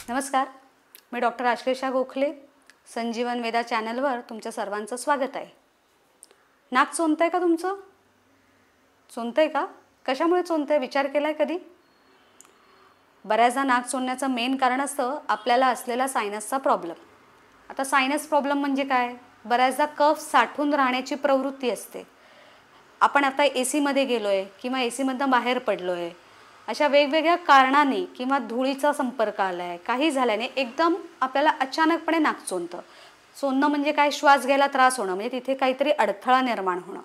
नमस्कार, मी डॉक्टर आश्लेषा गोखले. संजीवन वेदा चॅनलवर तुमच्या सर्वांचं स्वागत आहे. नाक चोंदतंय का तुमचं? चोंदतंय का? कशामुळे चोंदतंय विचार केलाय कधी? बऱ्याचदा नाक चोंदण्याचं मेन कारण असतं आपल्याला असलेला सायनसचा प्रॉब्लेम. आता सायनस प्रॉब्लेम म्हणजे काय? बऱ्याचदा कफ साठून राहण्याची प्रवृत्ती असते. आपण आता AC मध्ये गेलो आहे किंवा AC मधनं बाहेर पडलो आहे, अशा वेगवेगळ्या कारणाने किंवा धुळीचा संपर्क आला आहे, काही झाल्याने एकदम आपल्याला अचानकपणे नाक चोंदतं. चोंदणं म्हणजे काय? श्वास घ्यायला त्रास होणं, म्हणजे तिथे काहीतरी अडथळा निर्माण होणं.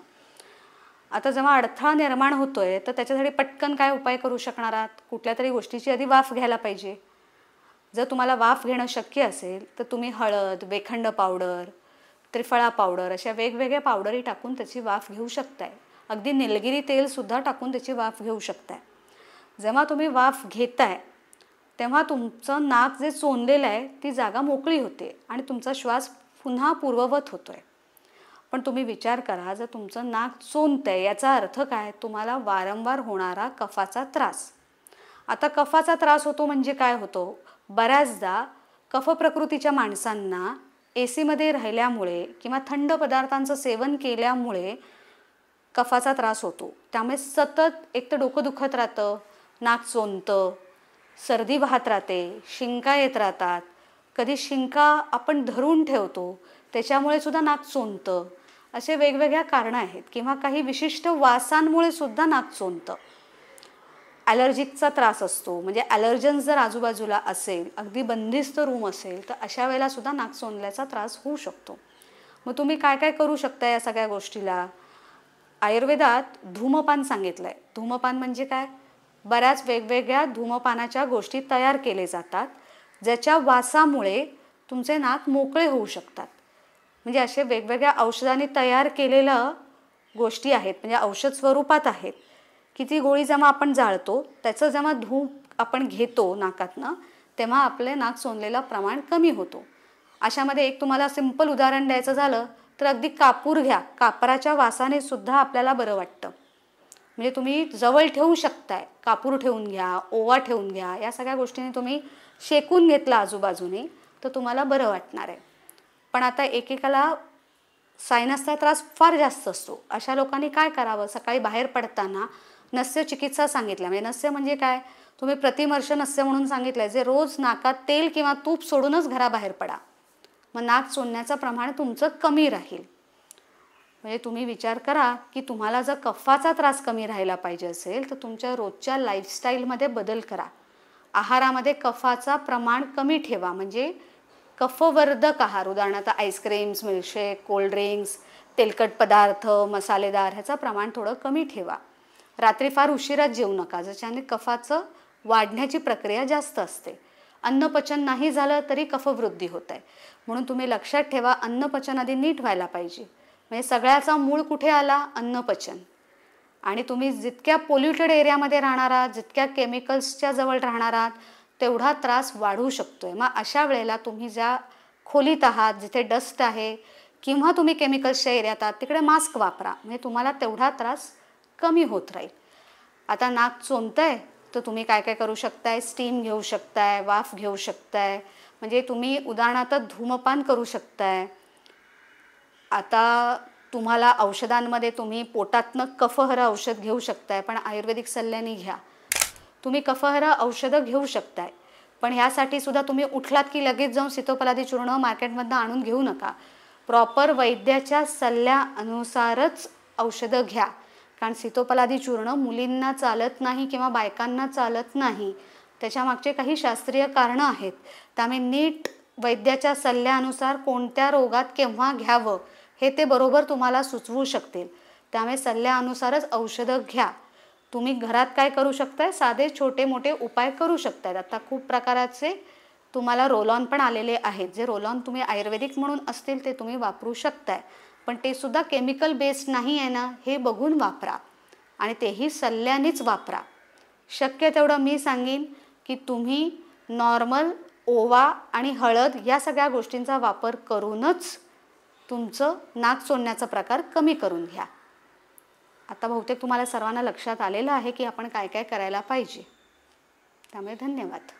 आता जेव्हा अडथळा निर्माण होतोय तर त्याच्यासाठी पटकन काय उपाय करू शकणार आहात? कुठल्या तरी गोष्टीची आधी वाफ घ्यायला पाहिजे. जर तुम्हाला वाफ घेणं शक्य असेल तर तुम्ही हळद, वेखंड पावडर, त्रिफळा पावडर अशा वेगवेगळ्या पावडरी टाकून त्याची वाफ घेऊ शकताय. अगदी निलगिरी तेलसुद्धा टाकून त्याची वाफ घेऊ शकताय. जेव्हा तुम्ही वाफ घेताय तेव्हा तुमचं नाक जे चोंदलेलं आहे ती जागा मोकळी होते आणि तुमचा श्वास पुन्हा पूर्ववत होतोय. पण तुम्ही विचार करा, जर तुमचं नाक चोंदतंय याचा अर्थ काय? तुम्हाला वारंवार होणारा कफाचा त्रास. आता कफाचा त्रास होतो म्हणजे काय होतो? बऱ्याचदा कफ प्रकृतीच्या माणसांना AC मध्ये राहिल्यामुळे किंवा थंड पदार्थांचं सेवन केल्यामुळे कफाचा त्रास होतो. त्यामुळे सतत एक तर डोकं दुखत राहतं, नाक चोंदतं, सर्दी वाहत राहते, शिंका येत राहतात. कधी शिंका आपण धरून ठेवतो त्याच्यामुळे सुद्धा नाक चोंदतं. असे वेगवेगळ्या कारणं आहेत किंवा काही विशिष्ट वासांमुळे सुद्धा नाक चोंदतं. ॲलर्जिकचा त्रास असतो, म्हणजे ॲलर्जन्स जर आजूबाजूला असेल, अगदी बंदिस्त रूम असेल तर अशा वेळेला सुद्धा नाक चोंदल्याचा त्रास होऊ शकतो. मग तुम्ही काय काय करू शकता या सगळ्या गोष्टीला? आयुर्वेदात धूमपान सांगितलं आहे. धूमपान म्हणजे काय? बऱ्याच वेगवेगळ्या धूमपानाच्या गोष्टी तयार केले जातात ज्याच्या वासामुळे तुमचे नाक मोकळे होऊ शकतात. म्हणजे असे वेगवेगळ्या औषधांनी तयार केलेल्या गोष्टी आहेत, म्हणजे औषध स्वरूपात आहेत की ती गोळी जेव्हा आपण जाळतो त्याचं जेव्हा धूम आपण घेतो नाकातनं तेव्हा आपले नाक चोंदलेलं प्रमाण कमी होतो. अशामध्ये एक तुम्हाला सिंपल उदाहरण द्यायचं झालं तर अगदी कापूर घ्या. कापराच्या वासाने सुद्धा आपल्याला बरं वाटतं. म्हणजे तुम्ही जवळ ठेवू शकताय, कापूर ठेवून घ्या, ओवा ठेवून घ्या, या सगळ्या गोष्टींनी तुम्ही शेकून घेतला आजूबाजूने तर तुम्हाला बरं वाटणार आहे. पण आता एकेकाला सायनसचा त्रास फार जास्त असतो. अशा लोकांनी काय करावं? सकाळी बाहेर पडताना नस्य चिकित्सा सांगितल्या. म्हणजे नस्य म्हणजे काय? तुम्ही प्रतिमर्श नस्य म्हणून सांगितलंय, जे रोज नाकात तेल किंवा तूप सोडूनच घराबाहेर पडा. मग नाक चोंदण्याचं प्रमाण तुमचं कमी राहील. म्हणजे तुम्ही विचार करा की तुम्हाला जर कफाचा त्रास कमी राहायला पाहिजे असेल तर तुमच्या रोजच्या लाईफस्टाईलमध्ये बदल करा. आहारामध्ये कफाचा प्रमाण कमी ठेवा. म्हणजे कफवर्धक आहार, उदाहरणार्थ आईस्क्रीम्स, मिल्कशेक, कोल्ड्रिंक्स, तेलकट पदार्थ, मसालेदार ह्याचं प्रमाण थोडं कमी ठेवा. रात्री फार उशिरात जेवू नका, ज्याच्याने कफाचं वाढण्याची प्रक्रिया जास्त असते. अन्नपचन नाही झालं तरी कफवृद्धी होत आहे. म्हणून तुम्ही लक्षात ठेवा, अन्नपचन आधी नीट व्हायला पाहिजे. म्हणजे सगळ्याचा मूळ कुठे आला? अन्नपचन. आणि तुम्ही जितक्या पोल्युटेड एरियामध्ये राहणार आहात, जितक्या केमिकल्सच्या जवळ राहणार आहात तेवढा त्रास वाढू शकतोय. मग अशा वेळेला तुम्ही ज्या खोलीत आहात, जिथे डस्ट आहे किंवा तुम्ही केमिकल्सच्या एरियात आहात तिकडे मास्क वापरा. म्हणजे तुम्हाला तेवढा त्रास कमी होत राहील. आता नाक चोंदतंय तर तुम्ही काय काय करू शकताय? स्टीम घेऊ शकताय, वाफ घेऊ शकताय. म्हणजे तुम्ही उदाहरणार्थ धूमपान करू शकताय. आता तुम्हाला औषधांमध्ये तुम्ही पोटातनं कफहर औषध घेऊ शकताय, पण आयुर्वेदिक सल्ल्याने घ्या. तुम्ही कफहर औषधं घेऊ शकताय, पण ह्यासाठी सुद्धा तुम्ही उठलात की लगेच जाऊन सीतोपलादी चूर्ण मार्केटमधनं आणून घेऊ नका. प्रॉपर वैद्याच्या सल्ल्यानुसारच औषधं घ्या. कारण सीतोपलादी चूर्ण मुलींना चालत नाही किंवा बायकांना चालत नाही. त्याच्यामागचे काही शास्त्रीय कारणं आहेत. त्यामुळे नीट वैद्याच्या सल्ल्यानुसार कोणत्या रोगात केव्हा घ्यावं हे ते बरोबर तुम्हाला सुचवू शकतील. त्यामुळे सल्ल्यानुसारच औषधं घ्या. तुम्ही घरात काय करू शकताय? साधे छोटे मोठे उपाय करू शकतायत. आता खूप प्रकाराचे तुम्हाला रोल ऑन पण आलेले आहेत. जे रोल ऑन तुम्ही आयुर्वेदिक म्हणून असतील ते तुम्ही वापरू शकताय, पण ते सुद्धा केमिकल बेस्ड नाही आहे ना हे बघून वापरा आणि तेही सल्ल्यानेच वापरा. शक्य तेवढं मी सांगेन की तुम्ही नॉर्मल ओवा आणि हळद या सगळ्या गोष्टींचा वापर करूनच तुमचं नाक चोंदण्याचा प्रकार कमी करून घ्या. आता बहुतेक तुम्हाला सर्वांना लक्षात आलेलं आहे की आपण काय काय करायला पाहिजे. त्यामुळे धन्यवाद.